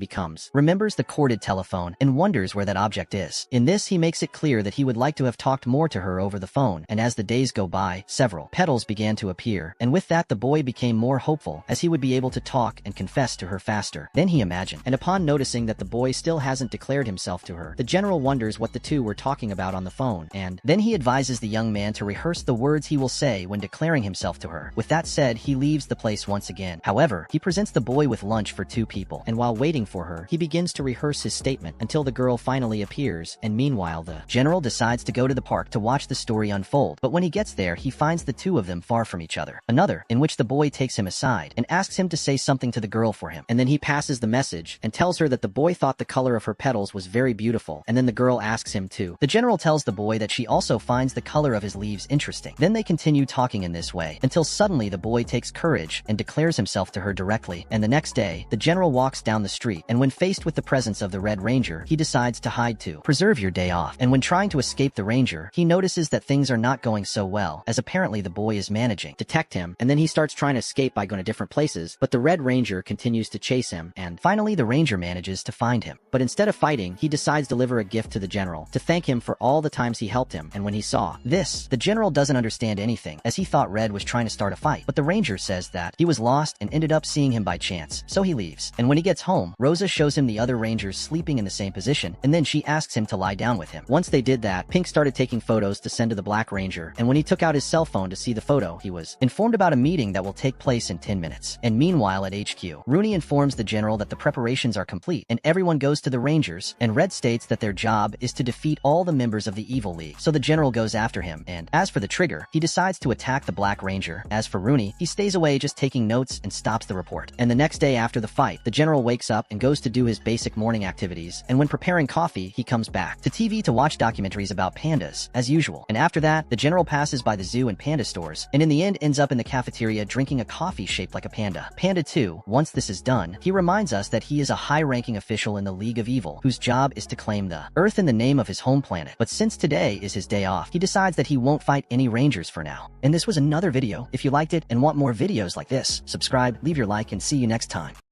[SPEAKER 1] remembers the corded telephone and wonders where that object is. In this, he makes it clear that he would like to have talked more to her over the phone, and as the days go by, several petals began to appear, and with that the boy became more hopeful as he would be able to talk and confess to her faster than he imagined. And upon noticing that the boy still hasn't declared himself to her, the general wonders what the two were talking about on the phone, and then he advises the young man to rehearse the words he will say when declaring himself to her. With that said, he leaves the place once again. However, he presents the boy with lunch for 2 people, and while waiting for her, he begins to rehearse his statement until the girl finally appears, and meanwhile the general decides to go to the park to watch the story unfold. But when he gets there, he finds the 2 of them far from each other. Another, in which the boy takes him aside and asks him to say something to the girl for him, and then he passes the message and tells her that the boy thought the color of her petals was very beautiful, and then the girl asks him to. The general tells the boy that she also finds the color of his leaves interesting. Then they continue talking in this way until suddenly the boy takes courage and declares himself to her directly. And the next day, the general walks down the street, and when faced with the presence of the Red Ranger, he decides to hide to preserve your day off. And when trying to escape the Ranger, he notices that things are not going so well, as apparently the boy is managing to detect him, and then he starts trying to escape by going to different places, but the Red Ranger continues to chase him, and finally the Ranger manages to find him. But instead of fighting, he decides to deliver a gift to the general to thank him for all the times he helped him, and when he saw this, the general doesn't understand anything, as he thought Red was trying to start a fight, but the Ranger says that he was lost and ended up seeing him by chance, so he leaves. And when he gets home, Rosa shows him the other Rangers sleeping in the same position, and then she asks him to lie down with him. Once they did that, Pink started taking photos to send to the Black Ranger, and when he took out his cell phone to see the photo, he was informed about a meeting that will take place in 10 minutes. And meanwhile at HQ, Rooney informs the general that the preparations are complete, and everyone goes to the Rangers, and Red states that their job is to defeat all the members of the Evil League, so the general goes after him, and as for the trigger, he decides to attack the Black Ranger. As for Rooney, he stays away just taking notes and stops the report. And the next day after the fight, the general wakes up and goes to do his basic morning activities, and when preparing coffee, he comes back to TV to watch documentaries about pandas, as usual. And after that, the general passes by the zoo and panda stores, and in the end ends up in the cafeteria drinking a coffee shaped like a panda. Panda 2, once this is done, he reminds us that he is a high-ranking official in the League of Evil, whose job is to claim the Earth in the name of his home planet. But since today is his day off, he decides that he won't fight any Rangers for now. And this was another video. If you liked it and want more videos like this, subscribe, leave your like, and see you next time.